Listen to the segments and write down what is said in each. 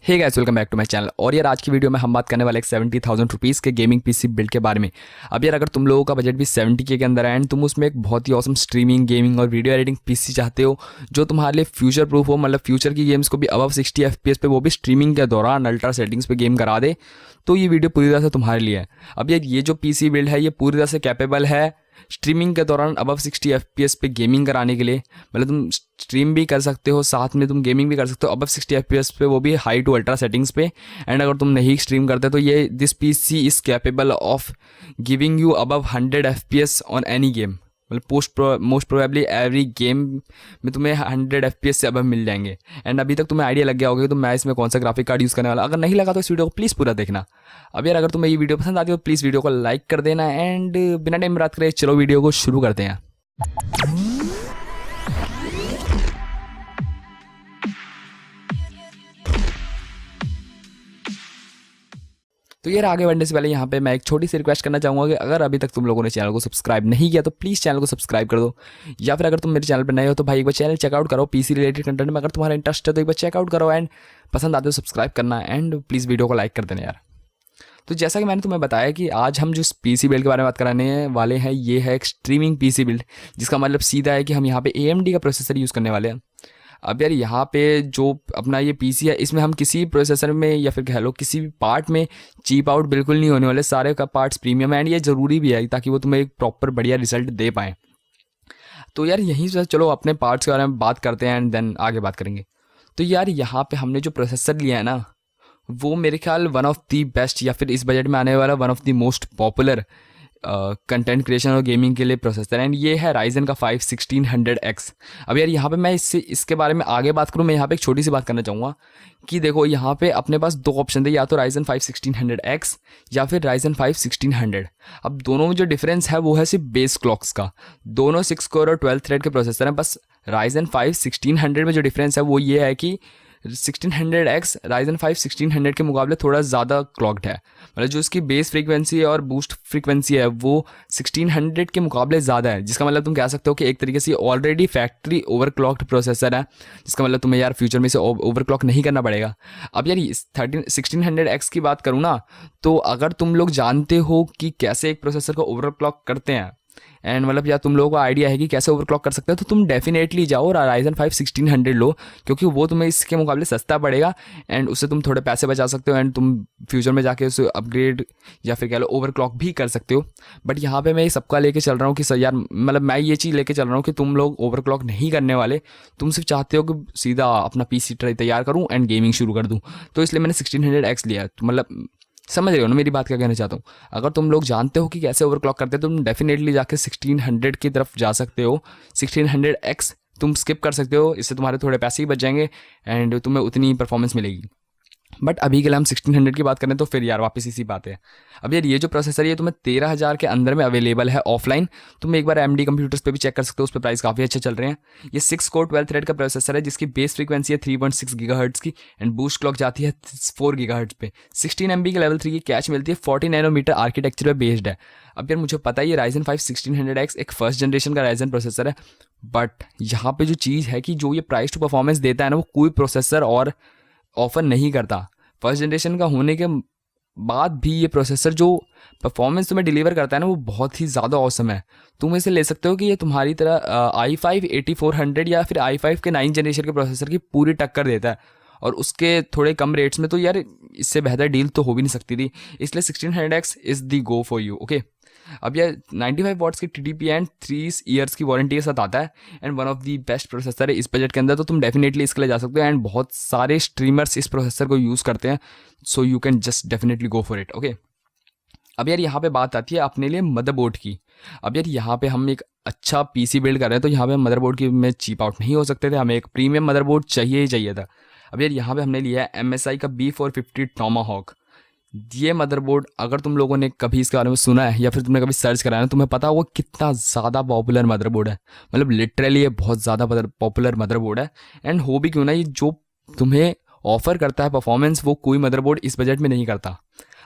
Hey guys, welcome back to my channel. और यार आज की वीडियो में हम बात करने वाले एक 70,000 रुपीज़ के गेमिंग पीसी बिल्ड के बारे में। अब यार अगर तुम लोगों का बजट भी 70K के अंदर है एंड तुम उसमें एक बहुत ही ऑसम स्ट्रीमिंग गेमिंग और वीडियो एडिटिंग पीसी चाहते हो जो तुम्हारे लिए फ्यूचर प्रूफ हो, मतलब फ्यूचर की गेम्स को भी अबव 60 FPS पे, वो भी स्ट्रीमिंग के दौरान अल्ट्रा सेटिंग्स पे गेम करा दे, तो ये वीडियो पूरी तरह से तुम्हारे लिए है। अब यार ये जो पीसी बिल्ड है ये पूरी तरह से कैपेबल है स्ट्रीमिंग के दौरान अबव 60 FPS पे गेमिंग कराने के लिए। मतलब तुम स्ट्रीम भी कर सकते हो, साथ में तुम गेमिंग भी कर सकते हो अबव 60 FPS पे, वो भी हाई टू अल्ट्रा सेटिंग्स पे। एंड अगर तुम नहीं स्ट्रीम करते तो ये this PC is capable of giving you above 100 FPS on any game. मतलब मोस्ट प्रोबेबली एवरी गेम में तुम्हें 100 FPS से अबव मिल जाएंगे। एंड अभी तक तुम्हें आइडिया लग गया होगा कि तो मैं इसमें कौन सा ग्राफिक कार्ड यूज़ करने वाला। अगर नहीं लगा तो इस वीडियो को प्लीज़ पूरा देखना। अब यार अगर तुम्हें ये वीडियो पसंद आती है तो प्लीज़ वीडियो को लाइक कर देना एंड बिना टाइम बात करें चलो वीडियो को शुरू करते हैं। तो यार आगे बढ़ने से पहले यहाँ पे मैं एक छोटी सी रिक्वेस्ट करना चाहूँगा कि अगर अभी तक तुम लोगों ने चैनल को सब्सक्राइब नहीं किया तो प्लीज़ चैनल को सब्सक्राइब कर दो, या फिर अगर तुम मेरे चैनल पर नए हो तो भाई एक बार चैनल चेकआउट करो। पीसी रिलेटेड कंटेंट में अगर तुम्हारा इंटरेस्ट है तो एक बार चेकआउट करो एंड पसंद आते हो सब्सक्राइब करना एंड प्लीज़ वीडियो को लाइक कर देना यार। तो जैसा कि मैंने तुम्हें बताया कि आज हम जो पीसी बिल्ड के बारे में बात कराने वाले हैं ये है एक स्ट्रीमिंग पीसी बिल्ड, जिसका मतलब सीधा है कि हम यहाँ पे AMD का प्रोसेसर यूज़ करने वाले हैं। अब यार यहाँ पे जो अपना ये पीसी है इसमें हम किसी प्रोसेसर में या फिर कह लो किसी भी पार्ट में चीप आउट बिल्कुल नहीं होने वाले। सारे का पार्ट्स प्रीमियम है एंड ये ज़रूरी भी है ताकि वो तुम्हें एक प्रॉपर बढ़िया रिजल्ट दे पाएँ। तो यार यहीं से चलो अपने पार्ट्स के बारे में बात करते हैं एंड देन आगे बात करेंगे। तो यार यहाँ पे हमने जो प्रोसेसर लिया है ना वो मेरे ख्याल वन ऑफ दी बेस्ट या फिर इस बजट में आने वाला one of the most popular content creation और गेमिंग के लिए प्रोसेसर एंड ये है Ryzen का 5 1600X। अब यार यहाँ पे मैं इसके बारे में आगे बात करूँ, मैं यहाँ पे एक छोटी सी बात करना चाहूँगा कि देखो यहाँ पे अपने पास दो ऑप्शन थे, या तो Ryzen 5 1600X या फिर Ryzen 5 1600। अब दोनों में जो डिफरेंस है वो है सिर्फ बेस क्लॉक्स का। दोनों 6 कोर और 12 थ्रेड के प्रोसेसर हैं, बस Ryzen 5 1600 में जो डिफरेंस है वो ये है कि 1600X Ryzen 5 1600 के मुकाबले थोड़ा ज़्यादा क्लॉक्ड है। मतलब जो इसकी बेस फ्रीक्वेंसी और बूस्ट फ्रीक्वेंसी है वो 1600 के मुकाबले ज़्यादा है, जिसका मतलब तुम कह सकते हो कि एक तरीके से ऑलरेडी फैक्ट्री ओवरक्लॉक्ड प्रोसेसर है, जिसका मतलब तुम्हें यार फ्यूचर में इसे ओवरक्लॉक नहीं करना पड़ेगा। अब यार 1600X की बात करूँ ना, तो अगर तुम लोग जानते हो कि कैसे एक प्रोसेसर को ओवरक्लॉक करते हैं एंड मतलब या तुम लोगों को आइडिया है कि कैसे ओवरक्लॉक कर सकते हो, तो तुम डेफिनेटली जाओ और Ryzen 5 1600 लो, क्योंकि वो तुम्हें इसके मुकाबले सस्ता पड़ेगा एंड उससे तुम थोड़े पैसे बचा सकते हो एंड तुम फ्यूचर में जाके उसे अपग्रेड या फिर कह लो ओवरक्लॉक भी कर सकते हो। बट यहाँ पे मैं सबका लेके चल रहा हूँ कि यार मतलब मैं ये चीज़ लेके चल रहा हूँ कि तुम लोग ओवरक्लॉक नहीं करने वाले, तुम सिर्फ चाहते हो कि सीधा अपना पीसी तैयार करूँ एंड गेमिंग शुरू कर दूँ, तो इसलिए मैंने 1600X लिया। तो मतलब समझ रहे हो ना मेरी बात, क्या कहना चाहता हूँ। अगर तुम लोग जानते हो कि कैसे ओवरक्लॉक करते हैं तो तुम डेफिनेटली जाके 1600 की तरफ जा सकते हो। 1600X तुम स्किप कर सकते हो, इससे तुम्हारे थोड़े पैसे ही बच जाएंगे एंड तुम्हें उतनी परफॉर्मेंस मिलेगी। बट अभी के लिए हम 1600 की बात करें तो फिर यार वापस इसी बात है। अब यार ये जो प्रोसेसर है ये तुम्हें 13,000 के अंदर में अवेलेबल है ऑफलाइन। तुम एक बार AMD कंप्यूटर्स पे भी चेक कर सकते हो, उस पर प्राइस काफ़ी अच्छे चल रहे हैं। ये 6 कोर 12 थ्रेड का प्रोसेसर है जिसकी बेस फ्रीक्वेंसी है 3.6 GHz की एंड बूस्ट क्लॉक जाती है 4 GHz पे। 16 MB की लेवल 3 की कैच मिलती है, 40 नैनोमीटर आर्किटेक्चर पे बेस्ड है। अब यार मुझे पता है ये Ryzen 5 1600X एक फर्स्ट जनरेशन का Ryzen प्रोसेसर है, बट यहाँ पे जो चीज़ है कि जो ये प्राइस टू परफॉर्मेंस देता है ना वो कोई प्रोसेसर और ऑफर नहीं करता। फर्स्ट जनरेशन का होने के बाद भी ये प्रोसेसर जो परफॉर्मेंस तुम्हें डिलीवर करता है ना वो बहुत ही ज़्यादा औसम है। तुम इसे ले सकते हो कि ये तुम्हारी तरह i5 8400 या फिर i5 के 9 जनरेशन के प्रोसेसर की पूरी टक्कर देता है, और उसके थोड़े कम रेट्स में। तो यार इससे बेहतर डील तो हो भी नहीं सकती थी, इसलिए 1600X is the go for you. Okay, अब यह 95 वॉट्स की TDP एंड 3 ईयर्स की वारंटी के साथ आता है and one of the best processor है इस बजट के अंदर, तो तुम डेफिनेटली इसके लिए जा सकते हो एंड बहुत सारे स्ट्रीमर्स इस प्रोसेसर को यूज़ करते हैं, so you can just definitely go for it. Okay, अब यार यहाँ पे बात आती है अपने लिए मदरबोर्ड की। अब यार यहाँ पे हम एक अच्छा पीसी बिल्ड कर रहे हैं तो यहाँ पे मदरबोर्ड की में चीप आउट नहीं हो सकते थे, हमें एक प्रीमियम मदरबोर्ड चाहिए ही चाहिए था। अब यार यहाँ पे हमने लिया है MSI का B450 टॉमाहॉक। ये मदरबोर्ड अगर तुम लोगों ने कभी इसके बारे में सुना है या फिर तुमने कभी सर्च करा है तुम्हें पता होगा कितना ज़्यादा पॉपुलर मदरबोर्ड है। मतलब लिटरली ये बहुत ज़्यादा पॉपुलर मदरबोर्ड है एंड हो भी क्यों ना, ये जो तुम्हें ऑफर करता है परफॉर्मेंस वो कोई मदरबोर्ड इस बजट में नहीं करता।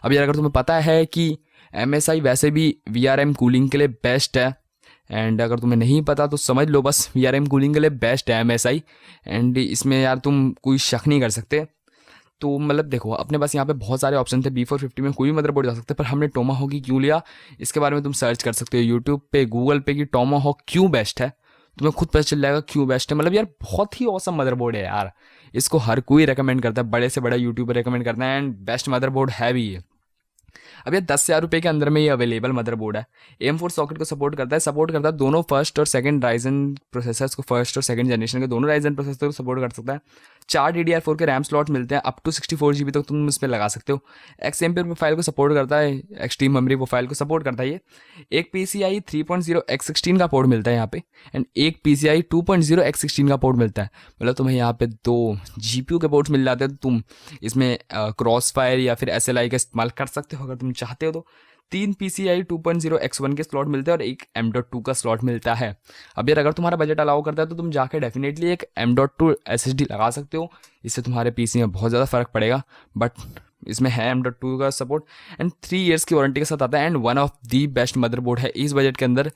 अब यार अगर तुम्हें पता है कि MSI वैसे भी VRM कूलिंग के लिए बेस्ट है एंड अगर तुम्हें नहीं पता तो समझ लो बस VRM कूलिंग के लिए बेस्ट है MSI एंड इसमें यार तुम कोई शक नहीं कर सकते। तो मतलब देखो अपने पास यहाँ पे बहुत सारे ऑप्शन थे, B450 में कोई भी मदरबोर्ड जा सकते हैं, पर हमने टोमाहॉक ही क्यों लिया, इसके बारे में तुम सर्च कर सकते हो यूट्यूब पे, गूगल पे कि टोमाहॉक क्यों बेस्ट है, तुम्हें खुद पता चल जाएगा क्यों बेस्ट है। मतलब यार बहुत ही औसम मदरबोर्ड है यार, इसको हर कोई रेकमेंड करता है, बड़े से बड़ा यूट्यूबर रेकमेंड करता है, एंड बेस्ट मदरबोर्ड है भी ये। अब ये 10,000 रुपये के अंदर में ये अवेलेबल मदरबोर्ड है। AM4 सॉकेट को सपोर्ट करता है दोनों फर्स्ट और सेकंड राइजन प्रोसेसर्स को, फर्स्ट और सेकंड जनरेशन के दोनों राइजन प्रोसेसर को सपोर्ट कर सकता है। 4 DDR4 के रैम स्लॉट मिलते हैं, अप टू 64 GB तक तुम इसमें लगा सकते हो। XMP प्रोफाइल को सपोर्ट करता है, एक्सट्रीम मेमोरी प्रोफाइल को सपोर्ट करता है ये। एक PCI 3.0x16 का पोर्ट मिलता है यहाँ पे, एंड एक PCI 2.0x16 का पोर्ट मिलता है। मतलब तुम्हें यहाँ पे 2 GPU के पोर्ट्स मिल जाते हैं, तो तुम इसमें क्रॉस फायर या फिर SLI का इस्तेमाल कर सकते हो अगर तुम चाहते हो तो। 3 PCI 2.0x1 के स्लॉट मिलते हैं और एक M.2 का स्लॉट मिलता है। अब यार अगर तुम्हारा बजट अलाउ करता है तो तुम जाके डेफिनेटली एक M.2 SSD लगा सकते हो, इससे तुम्हारे PC में बहुत ज़्यादा फर्क पड़ेगा, बट इसमें है M.2 का सपोर्ट, एंड 3 इयर्स की वारंटी के साथ आता है, and one of the best motherboard है इस बजट के अंदर।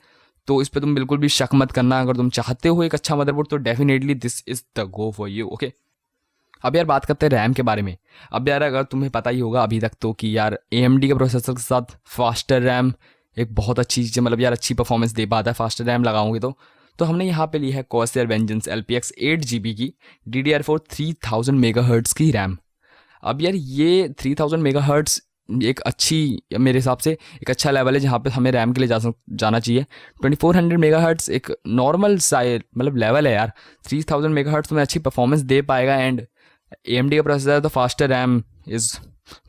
तो इस पर तुम बिल्कुल भी शक मत करना, अगर तुम चाहते हो एक अच्छा मदरबोर्ड तो definitely this is the go for you. Okay, अब यार बात करते हैं रैम के बारे में। अब यार अगर तुम्हें पता ही होगा अभी तक तो कि यार AMD के प्रोसेसर के साथ फास्टर रैम एक बहुत अच्छी चीज़ है, मतलब यार अच्छी परफॉर्मेंस दे पाता है फास्टर रैम लगाओगे तो हमने यहाँ पे ली है Corsair Vengeance LPX 8 GB की DDR4 3000 मेगाहर्ट्ज़ की रैम। अब यार ये 3000 मेगाहर्ट्ज़ एक अच्छी, मेरे हिसाब से एक अच्छा लेवल है जहाँ पे हमें रैम के लिए जाना चाहिए। 2400 मेगाहर्ट्ज़ एक नॉर्मल साइज मतलब लेवल है यार। 3000 मेगाहर्ट्ज़ में अच्छी परफॉर्मेंस दे पाएगा, एंड AMD का प्रोसेसर है तो फास्टर रैम इज़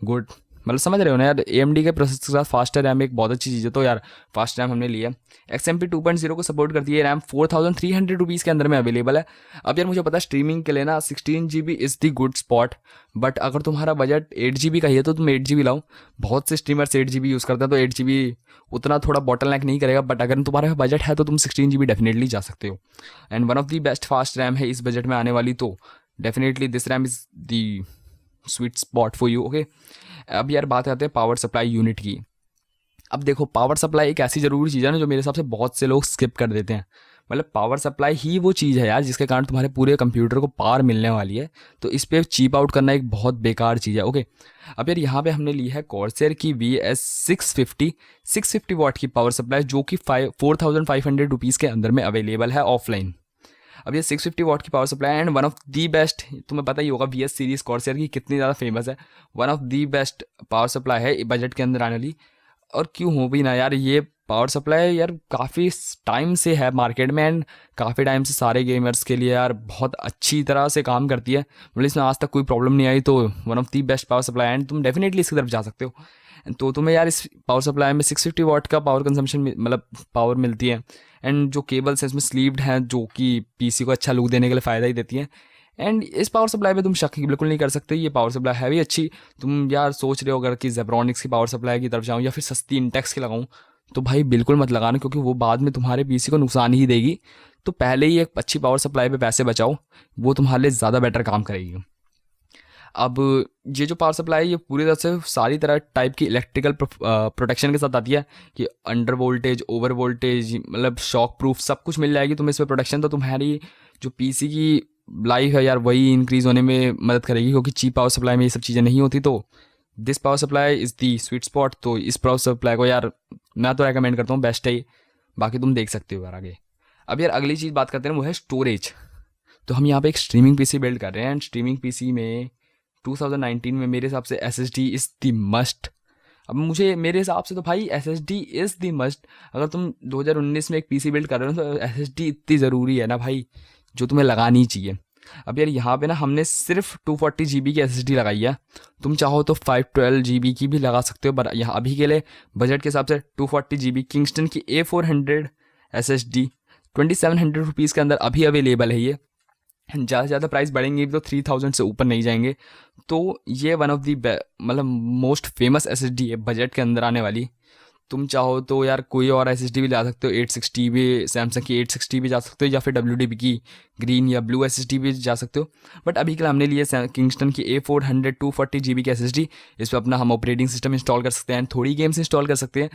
गुड, मतलब समझ रहे हो ना यार, AMD के प्रोसेसर के साथ फास्टर रैम एक बहुत अच्छी चीज़ है, तो यार फास्ट रैम हमने लिया। XMP 2.0 को सपोर्ट करती है, रैम 4300 रुपीज़ के अंदर में अवेलेबल है। अब यार मुझे पता है स्ट्रीमिंग के लिए ना 16 GB is the good spot, but अगर तुम्हारा बजट 8 GB का ही है तो तुम 8 GB लाओ। बहुत से स्ट्रीमर्स 8 GB यूज़ करते हैं, तो 8 GB उतना थोड़ा बॉटल नेक नहीं करेगा, बट अगर तुम्हारा बजट है तो तुम 16 GB डेफिनेटली जा सकते हो, and one of the best fast RAM है इस बजट में आने वाली, तो definitely this RAM is the sweet spot for you. Okay, अब यार बात करते हैं पावर सप्लाई यूनिट की। अब देखो पावर सप्लाई एक ऐसी ज़रूरी चीज़ है ना जो मेरे हिसाब से बहुत से लोग स्किप कर देते हैं। मतलब पावर सप्लाई ही वो चीज़ है यार जिसके कारण तुम्हारे पूरे कंप्यूटर को पावर मिलने वाली है, तो इस पर चीप आउट करना एक बहुत बेकार चीज़ है। ओके, अब यार यहाँ पे हमने ली है Corsair की VS650 650 वाट की पावर सप्लाई, जो कि 4500 रुपीज़ के अंदर में अवेलेबल है ऑफलाइन। अब ये 650 वाट की power supply and one of the best, तुम्हें पता ही होगा VS सीरीज Corsair की कितनी ज़्यादा फेमस है, one of the best power supply है बजट के अंदर आने वाली। और क्यों हो भी ना यार, ये पावर सप्लाई यार काफ़ी टाइम से है मार्केट में, एंड काफ़ी टाइम से सारे गेमर्स के लिए यार बहुत अच्छी तरह से काम करती है, मतलब इसमें आज तक कोई प्रॉब्लम नहीं आई, तो one of the best power supply and तुम डेफिनेटली इसकी तरफ जा सकते हो। तो तुम्हें यार इस पावर सप्लाई में 650 वाट का पावर कंजम्पशन मतलब पावर मिलती है, एंड जो केबल्स हैं इसमें स्लीव्ड हैं जो कि PC को अच्छा लुक देने के लिए फ़ायदा ही देती हैं। एंड इस पावर सप्लाई पे तुम शक बिल्कुल नहीं कर सकते, ये पावर सप्लाई है भी अच्छी। तुम यार सोच रहे हो अगर कि जेब्रॉनिक्स की पावर सप्लाई की तरफ जाऊँ या फिर सस्ती इंटेक्स की लगाऊँ, तो भाई बिल्कुल मत लगाना, क्योंकि वो बाद में तुम्हारे PC को नुकसान ही देगी। तो पहले ही एक अच्छी पावर सप्लाई पे पैसे बचाओ, वो तुम्हारे लिए ज़्यादा बेटर काम करेगी। अब ये जो पावर सप्लाई है ये पूरी तरह से सारी तरह टाइप की इलेक्ट्रिकल प्रोटेक्शन के साथ आती है, कि अंडर वोल्टेज, ओवर वोल्टेज, मतलब शॉक प्रूफ सब कुछ मिल जाएगी तुम्हें इसमें प्रोटेक्शन। तो तुम्हारी जो PC की लाइफ है यार वही इंक्रीज़ होने में मदद करेगी, क्योंकि चीप पावर सप्लाई में ये सब चीज़ें नहीं होती। तो this power supply is the sweet spot, तो इस पावर सप्लाई को यार मैं तो रेकमेंड करता हूँ, बेस्ट है ये। बाकी तुम देख सकते हो यार आगे। अब यार अगली चीज़ बात करते हैं वो है स्टोरेज। तो हम यहाँ पे एक स्ट्रीमिंग PC बिल्ड कर रहे हैं, एंड स्ट्रीमिंग PC में 2019 में मेरे हिसाब से SSD इज़ दी मस्ट। अब मेरे हिसाब से तो भाई SSD इज़ दी मस्ट। अगर तुम 2019 में एक PC बिल्ड कर रहे हो तो SSD इतनी ज़रूरी है ना भाई, जो तुम्हें लगानी चाहिए। अब यार यहाँ पे ना हमने सिर्फ 240 GB की SSD लगाई है, तुम चाहो तो 512 GB की भी लगा सकते हो, पर यहाँ अभी के लिए बजट के हिसाब से 240 GB किंगस्टन की A400 SSD 2700 रुपीज़ के अंदर अभी अवेलेबल है ये। ज़्यादा से ज़्यादा प्राइस बढ़ेंगे भी तो 3000 से ऊपर नहीं जाएंगे। तो ये वन ऑफ दी मतलब मोस्ट फेमस SSD है बजट के अंदर आने वाली। तुम चाहो तो यार कोई और SSD भी ला सकते हो, 860 भी, सैमसंग की 860 भी जा सकते हो, या फिर WDB की ग्रीन या ब्लू SSD भी जा सकते हो। बट अभी के लिए हमने लिए किंगस्टन की A400 240 GB की SSD। इस पर अपना हम ऑपरेटिंग सिस्टम इंस्टॉल कर सकते हैं, थोड़ी गेम्स इंस्टॉल कर सकते हैं,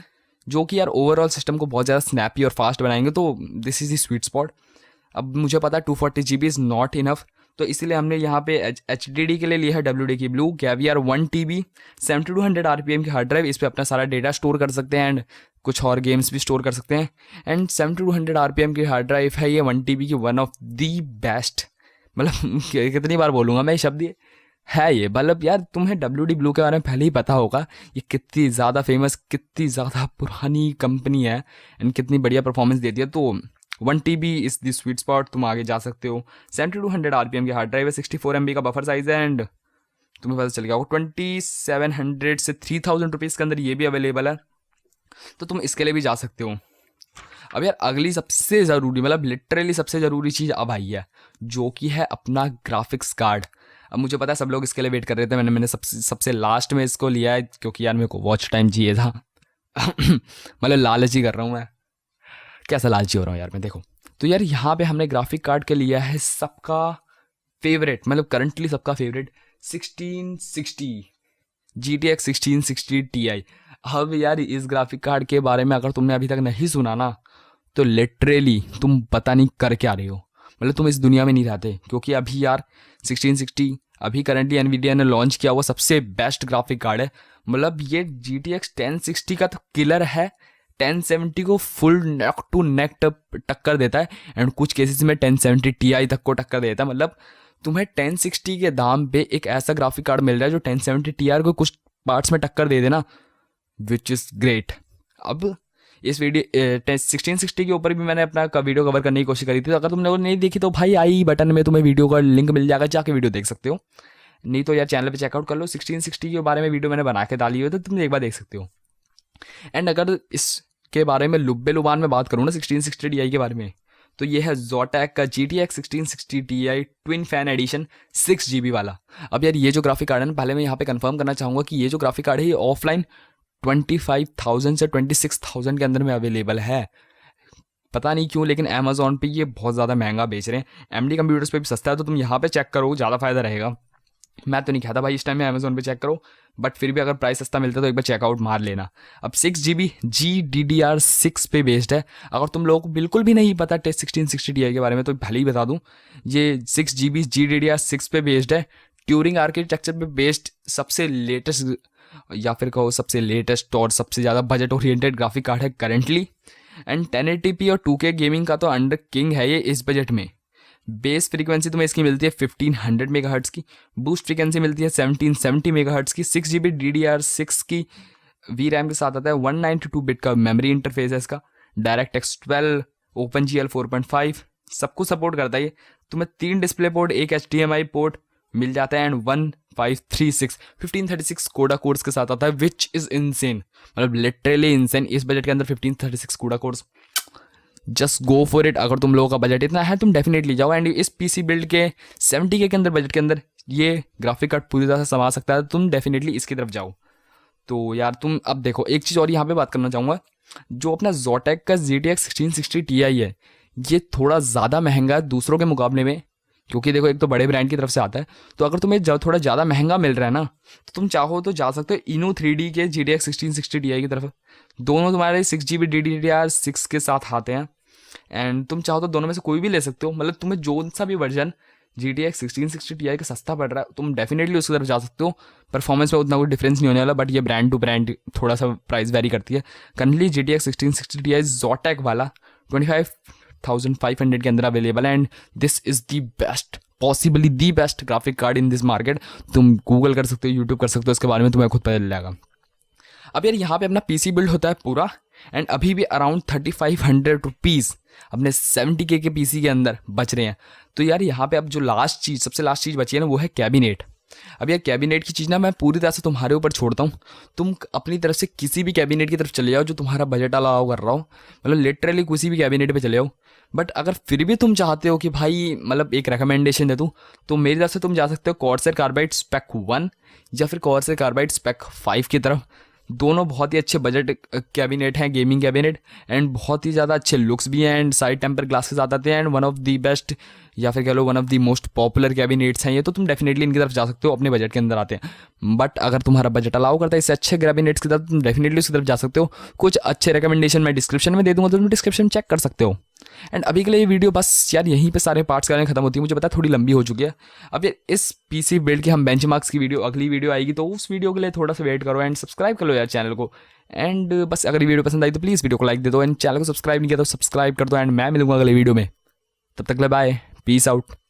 जो कि यार ओवरऑल सिस्टम को बहुत ज़्यादा स्नैपी और फास्ट बनाएंगे। तो this is the sweet spot. अब मुझे पता है 240 GB इज़ नॉट इनफ, तो इसीलिए हमने यहाँ पे HDD के लिए लिया है WD की ब्लू कैवियर 1 TB 7200 RPM की हार्ड ड्राइव। इस पर अपना सारा डेटा स्टोर कर सकते हैं एंड कुछ और गेम्स भी स्टोर कर सकते हैं। एंड 7200 RPM की हार्ड ड्राइव है ये 1 TB की, वन ऑफ दी बेस्ट। मतलब कितनी बार बोलूँगा मैं ये शब्द, ये है ये, मतलब यार तुम्हें WD ब्लू के बारे में पहले ही पता होगा ये कितनी ज़्यादा फेमस, कितनी ज़्यादा पुरानी कंपनी है एंड कितनी बढ़िया परफॉर्मेंस देती है। तो 1 TB is the sweet spot, तुम आगे जा सकते हो। 7200 RPM की हार्ड ड्राइव है, 64 MB का बफर साइज है एंड तुम्हें पता चल गया होगा 2700 से 3000 रुपीज़ के अंदर ये भी अवेलेबल है, तो तुम इसके लिए भी जा सकते हो। अब यार अगली सबसे ज़रूरी, मतलब लिटरली सबसे ज़रूरी चीज़ अब आई है, जो कि है अपना ग्राफिक्स कार्ड। अब मुझे पता है सब लोग इसके लिए वेट कर रहे थे, मैंने सबसे लास्ट में इसको लिया है क्योंकि यार मेरे को वॉच टाइम चाहिए था। मतलब लालची कर रहा हूँ मैं, कैसा लालची हो रहा हूँ यार मैं, देखो। तो यार यहाँ पे हमने ग्राफिक कार्ड के लिया है सबका फेवरेट, मतलब करंटली सबका फेवरेट 1660 GTX 1660 Ti। अब यार इस ग्राफिक कार्ड के बारे में अगर तुमने अभी तक नहीं सुना ना, तो लिटरली तुम पता नहीं कर क्या रहे हो, मतलब तुम इस दुनिया में नहीं रहते। क्योंकि अभी यार 1660 अभी करंटली एनवीडिया ने लॉन्च किया हुआ सबसे बेस्ट ग्राफिक कार्ड है। मतलब ये GTX 1060 का तो किलर है, 1070 को फुल नेक टू नेक टक्कर देता है एंड कुछ केसेस में 1070 Ti तक को टक्कर देता है। मतलब तुम्हें 1060 के दाम पे एक ऐसा ग्राफिक कार्ड मिल रहा है जो 1070 Ti को कुछ पार्ट्स में टक्कर दे देना, विच इज़ ग्रेट। अब इस वीडियो 1660 के ऊपर भी मैंने अपना वीडियो कवर करने की कोशिश करी थी, तो अगर तुमने वो नहीं देखी तो भाई आई बटन में तुम्हें वीडियो का लिंक मिल जाएगा, जाके वीडियो देख सकते हो। नहीं तो यार चैनल पे चेकआउट कर लो, 1660 के बारे में वीडियो मैंने बना के डाली हुई है, तो तुम एक बार देख सकते हो। एंड अगर इसके बारे में लुब्बे लुबान में बात करूँ ना 1660 Ti के बारे में, तो ये है Zotac का GTX 1660 Ti twin fan addition 6 GB वाला। अब यार ये जो ग्राफिक कार्ड है ना, पहले मैं यहाँ पे कंफर्म करना चाहूँगा कि ये जो ग्राफिक कार्ड है ये ऑफलाइन 25,000 से 26,000 के अंदर में अवेलेबल है। पता नहीं क्यों, लेकिन अमेजोन पे ये बहुत ज़्यादा महंगा बेच रहे हैं। MD कंप्यूटर्स पे भी सस्ता है, तो तुम यहाँ पे चेक करो, ज़्यादा फायदा रहेगा। मैं तो नहीं कहता भाई इस टाइम में अमेजोन पे चेक करो, बट फिर भी अगर प्राइस सस्ता मिलता है तो एक बार चेकआउट मार लेना। अब 6 GB GDDR6 पे बेस्ड है। अगर तुम लोगों को बिल्कुल भी नहीं पता टेस्ट 1660 Ti के बारे में, तो भले ही बता दूं, ये 6 GB GDDR6 पे बेस्ड है, ट्यूरिंग आर्किटेक्चर पे बेस्ड सबसे लेटेस्ट, या फिर कहो सबसे लेटेस्ट और सबसे ज़्यादा बजट ओरिएंटेड ग्राफिक कार्ड है करंटली। एंड 1080p और 2K गेमिंग का तो अंडर किंग है ये इस बजट में। बेस फ्रीक्वेंसी तुम्हें इसकी मिलती है 1500 मेगाहर्ट्ज की, बूस्ट फ्रीक्वेंसी मिलती है 1770 मेगाहर्ट्ज की, 6 GB DDR6 की VRAM के साथ आता है, 192 बिट का मेमोरी इंटरफेस है इसका, DirectX 12, OpenGL 4.5 सब कुछ सपोर्ट करता है ये। तुम्हें 3 डिस्प्ले पोर्ट, एक HDMI पोर्ट मिल जाता है एंड 1536 कोडा कोर्स के साथ आता है, विच इज़ इनसेन, मतलब लिटरली इनसेन। इस बजट के अंदर 1536 कोडा course, just go for it. अगर तुम लोगों का बजट इतना है तुम डेफिनेटली जाओ। एंड इस PC बिल्ड के 70K के अंदर बजट के अंदर ये ग्राफिक कार्ड पूरी तरह से संभाल सकता है, तुम डेफिनेटली इसकी तरफ जाओ। तो यार तुम अब देखो, एक चीज़ और यहाँ पे बात करना चाहूँगा, जो अपना Zotac का GTX 1660 Ti है, ये थोड़ा ज़्यादा महंगा है दूसरों के मुकाबले में, क्योंकि देखो एक तो बड़े ब्रांड की तरफ से आता है। तो अगर तुम्हें थोड़ा ज़्यादा महंगा मिल रहा है ना, तो तुम चाहो तो जा सकते हो Inu 3D के GTX 1660 Ti की तरफ। दोनों तुम्हारे 6 GB DDR6 के साथ आते हैं एंड तुम चाहो तो दोनों में से कोई भी ले सकते हो। मतलब तुम्हें जो सा भी वर्जन GTX 1660 Ti का सस्ता पड़ रहा है, तुम डेफिनेटली उसकी तरफ जा सकते हो। परफॉर्मेंस में उतना कोई डिफरेंस नहीं होने वाला, बट ये ब्रांड टू ब्रांड थोड़ा सा प्राइस वेरी करती है। करंटली GTX 1660 Ti Zotac वाला 25,500 के अंदर अवेलेबल है and this is the best, possibly the best graphic card in this market. तुम गूगल कर सकते हो, यूट्यूब कर सकते हो, इसके बारे में तुम्हें खुद पता चल जाएगा। अब यार यहाँ पे अपना PC बिल्ड होता है पूरा एंड अभी भी अराउंड 3500 रुपीज़ अपने 70K के PC के अंदर बच रहे हैं। तो यार यहाँ पे अब जो सबसे लास्ट चीज़ बची है ना, वो है कैबिनेट। अब यार कैबिनेट की चीज़ ना मैं पूरी तरह से तुम्हारे ऊपर छोड़ता हूँ, तुम अपनी तरफ से किसी भी कैबिनेट की तरफ चले जाओ जो तुम्हारा बजट अलाउ कर रहा हो, मतलब लिटरली किसी भी कैबिनेट पे चले जाओ। बट अगर फिर भी तुम चाहते हो कि भाई मतलब एक रिकमेंडेशन दे दूँ, तो मेरी तरफ से तुम जा सकते हो Corsair कार्बाइड स्पेक 1 या फिर Corsair कार्बाइड स्पेक 5 की तरफ। दोनों बहुत ही अच्छे बजट कैबिनेट हैं, गेमिंग कैबिनेट, एंड बहुत ही ज़्यादा अच्छे लुक्स भी हैं एंड साइड टेम्पर ग्लास के साथ आते हैं and one of the best या फिर कह लो one of the most popular cabinets हैं ये। तो तुम डेफिनेटली इनकी तरफ जा सकते हो, अपने बजट के अंदर आते हैं। बट अगर तुम्हारा बजट अलाउ करता है इससे अच्छे कैबिनेट्स की तरफ, तुम डेफिनेटली उसकी तरफ जा सकते हो। कुछ अच्छे रिकमेंडेशन मैं डिस्क्रिप्शन में दे दूँगा, तो तुम डिस्क्रिप्शन चेक कर सकते हो। एंड अभी के लिए ये वीडियो बस यार यहीं पे सारे पार्ट्स करने खत्म होती है, मुझे पता है थोड़ी लंबी हो चुकी है। अब ये इस पीसी बिल्ड की हम बेंचमार्क्स की वीडियो अगली वीडियो आएगी, तो उस वीडियो के लिए थोड़ा सा वेट करो एंड सब्सक्राइब कर लो यार चैनल को। एंड बस अगर ये वीडियो पसंद आई तो प्लीज़ वीडियो को लाइक दे दो, एंड चैनल को सब्सक्राइब नहीं किया तो सब्सक्राइब कर दो, एंड मैं मिलूंगा अगले वीडियो में। तब तक ले बाय, पीस आउट।